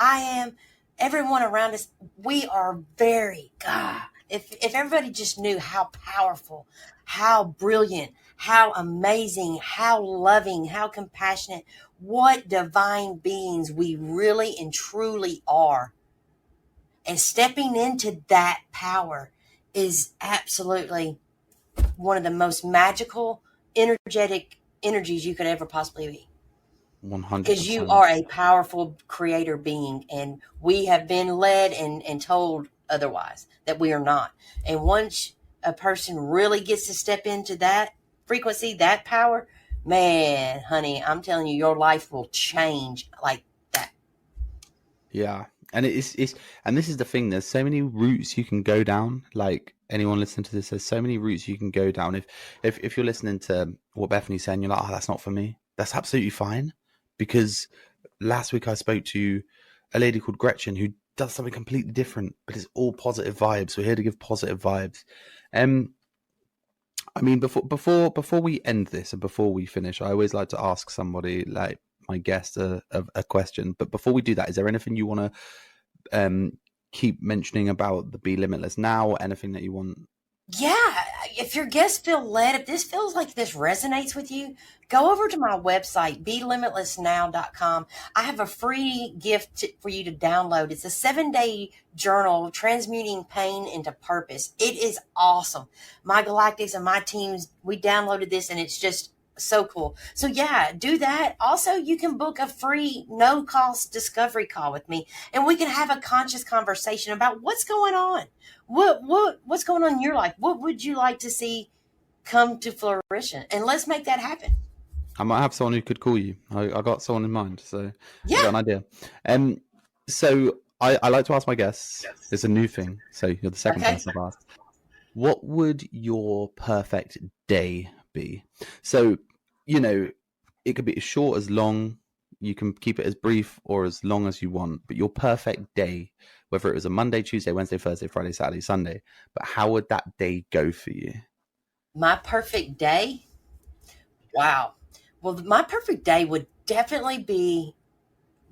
I am, everyone around us, we are very, God, if everybody just knew how powerful, how brilliant, how amazing, how loving, how compassionate, what divine beings we really and truly are. And stepping into that power is absolutely one of the most magical, energetic energies you could ever possibly be. Because you 100%. are a powerful creator being, and we have been led and told otherwise that we are not. And once a person really gets to step into that frequency, that power, man, honey, I'm telling you, your life will change like that. Yeah. And and this is the thing, there's so many routes you can go down. Like anyone listening to this, there's so many routes you can go down. If you're listening to what Bethany's saying, you're like, oh, that's not for me. That's absolutely fine. Because last week I spoke to a lady called Gretchen who does something completely different, but it's all positive vibes. We're here to give positive vibes. I mean, before we end this and before we finish, I always like to ask somebody, like my guest, a question. But before we do that, is there anything you want to keep mentioning about the Bee Limitless Now? Anything that you want? Yeah, if your guests feel led, if this feels like this resonates with you, go over to my website, beelimitlessnow.com. I have a free gift for you to download. It's a 7-day journal transmuting pain into purpose. It is awesome. My galactics and my teams, we downloaded this and it's just so cool. So yeah, do that. Also, you can book a free no cost discovery call with me and we can have a conscious conversation about what's going on. What's going on in your life? What would you like to see come to fruition? And let's make that happen. I might have someone who could call you. I got someone in mind, so I got Yeah. an idea. So I like to ask my guests. It's a new thing, so you're the second Okay. person I've asked. What would your perfect day be? So, it could be as short as long. You can keep it as brief or as long as you want. But your perfect day, whether it was a Monday, Tuesday, Wednesday, Thursday, Friday, Saturday, Sunday, but how would that day go for you? My perfect day. Wow. Well, my perfect day would definitely be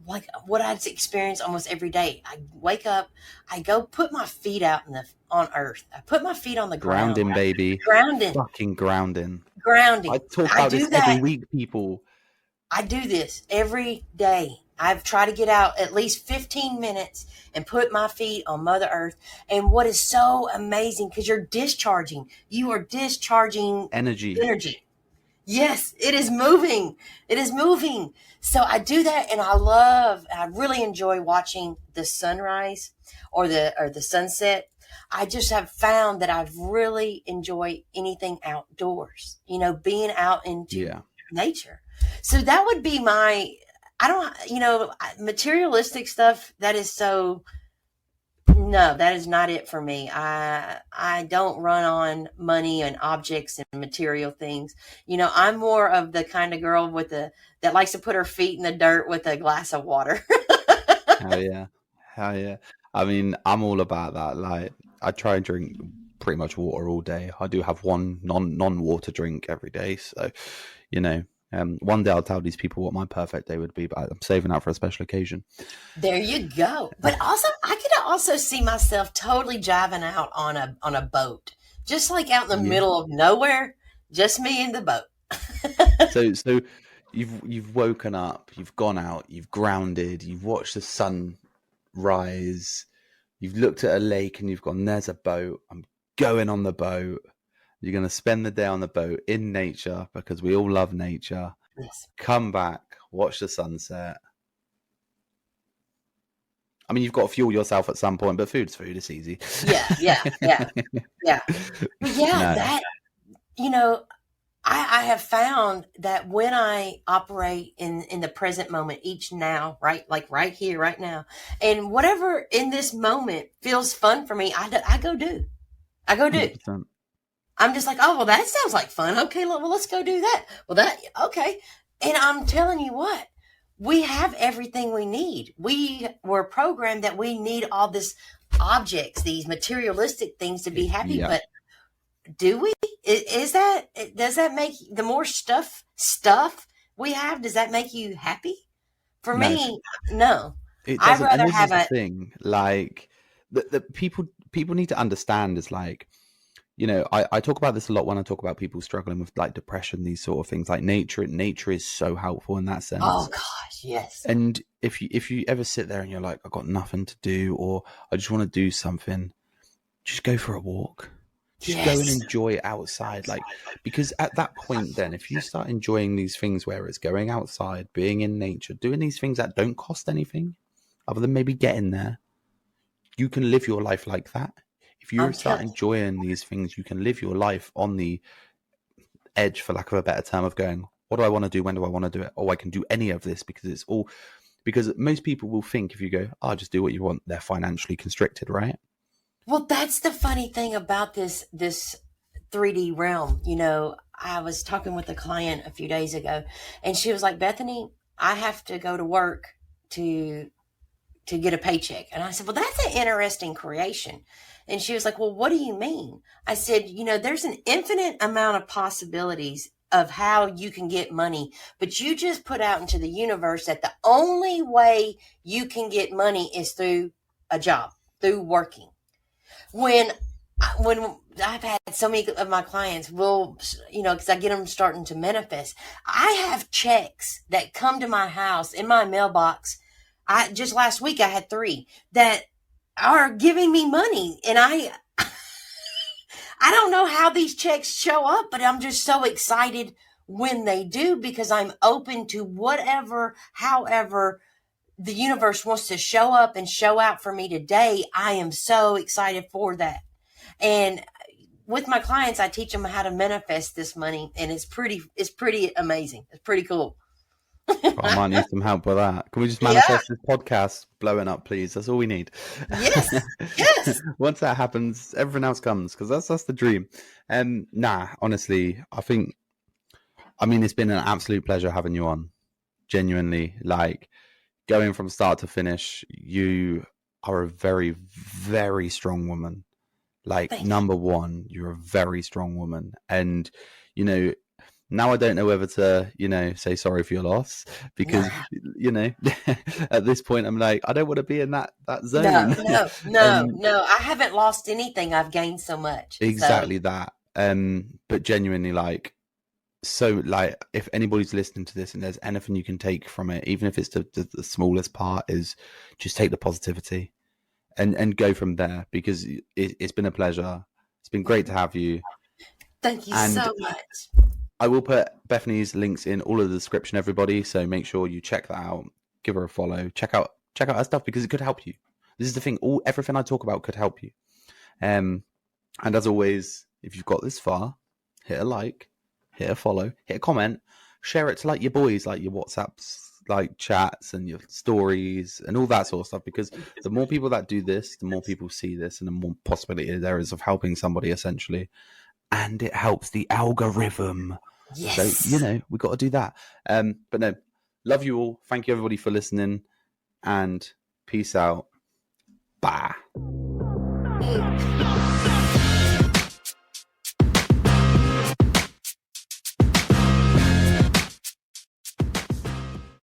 like what I'd experience almost every day. I wake up, I go put my feet out on earth. I put my feet on the ground. Grounding, baby. Grounding. Fucking grounding. I Grounding. talk I about do this every that. week, people. I do this every day. I've tried to get out at least 15 minutes and put my feet on Mother Earth. And what is so amazing, because you are discharging Energy. energy. Yes, it is moving. It is moving. So I do that, and I really enjoy watching the sunrise or the sunset. I just have found that I've really enjoyed anything outdoors, being out into Yeah. nature. So that would be I don't, materialistic stuff that is so, no, that is not it for me. I don't run on money and objects and material things. I'm more of the kind of girl that likes to put her feet in the dirt with a glass of water. Hell yeah. Hell yeah. I mean, I'm all about that. Like, I try and drink pretty much water all day. I do have one non-water drink every day. So, you know, one day I'll tell these people what my perfect day would be, but I'm saving that for a special occasion. There you go. But also, I could also see myself totally jiving out on a boat, just like out in the Yeah. middle of nowhere, just me and the boat. So you've woken up, you've gone out, you've grounded, you've watched the sun rise, you've looked at a lake and you've gone, there's a boat. I'm going on the boat. You're going to spend the day on the boat in nature because we all love nature. Yes. Come back, watch the sunset. I mean, you've got to fuel yourself at some point, but food's food. It's easy. Yeah. But yeah, No. that, you know, I have found that when I operate in the present moment, each now, right, like right here, right now, and whatever in this moment feels fun for me, I go do. I go do. 100%. I'm just like, oh, well, that sounds like fun. Okay, well, let's go do that. Well, okay. And I'm telling you what, we have everything we need. We were programmed that we need all this objects, these materialistic things to be happy. Yeah. But do we? Does that make the more stuff we have? Does that make you happy? For No. me, no. It I'd doesn't. And rather this is have the a thing, like the people need to understand is like, I talk about this a lot when I talk about people struggling with like depression, these sort of things. Like nature is so helpful in that oh sense. gosh, yes. And if you ever sit there and you're like, I've got nothing to do, or I just want to do something, just go for a walk. Just go and Yes. enjoy it outside. Like, because at that point, then, if you start enjoying these things where it's going outside, being in nature, doing these things that don't cost anything, other than maybe getting there, you can live your life like that. If you I'm start telling enjoying these things, you can live your life on the edge, for lack of a better term, of going, what do I want to do? When do I want to do it? Oh, I can do any of this because it's all. Because most people will think if you go, oh, just do what you want, they're financially constricted, right? Well, that's the funny thing about this 3D realm. I was talking with a client a few days ago, and she was like, Bethany, I have to go to work to get a paycheck. And I said, well, that's an interesting creation. And she was like, well, what do you mean? I said, there's an infinite amount of possibilities of how you can get money, but you just put out into the universe that the only way you can get money is through a job, through working. When I've had so many of my clients because I get them starting to manifest, I have checks that come to my house in my mailbox. I just last week I had 3 that are giving me money, and I don't know how these checks show up, but I'm just so excited when they do, because I'm open to whatever, however the universe wants to show up and show out for me today. I am so excited for that. And with my clients, I teach them how to manifest this money, and it's pretty amazing. It's pretty cool. I might need some help with that. Can we just Yeah. manifest this podcast blowing up, please? That's all we need. Yes. Yes. Once that happens, everything else comes, because that's the dream. Nah, honestly, I mean, it's been an absolute pleasure having you on. Genuinely, like going from start to finish, you are a very, very strong woman. Like, Thank you. number one, you're a very strong woman. And, you know, now I don't know whether to, say sorry for your loss, No. because, at this point I'm like, I don't want to be in that No, zone. no, no, And no. I haven't lost anything. I've gained so much. So, exactly that. But genuinely, like, so like, if anybody's listening to this and there's anything you can take from it, even if it's the smallest part, is just take the positivity and go from there, because it's been a pleasure. It's been great to have you. thank you And so much. I will put Bethany's links in all of the description, everybody. So make sure you check that out. Give her a follow. Check out her stuff, because it could help you. This is the thing. Everything I talk about could help you. And as always, if you've got this far, hit a like, hit a follow, hit a comment, share it to like your boys, like your WhatsApps, like chats and your stories and all that sort of stuff. Because the more people that do this, the more people see this, and the more possibility there is of helping somebody, essentially. And it helps the algorithm. So, Yes. we got to do that. But no, love you all. Thank you, everybody, for listening. And peace out. Bye.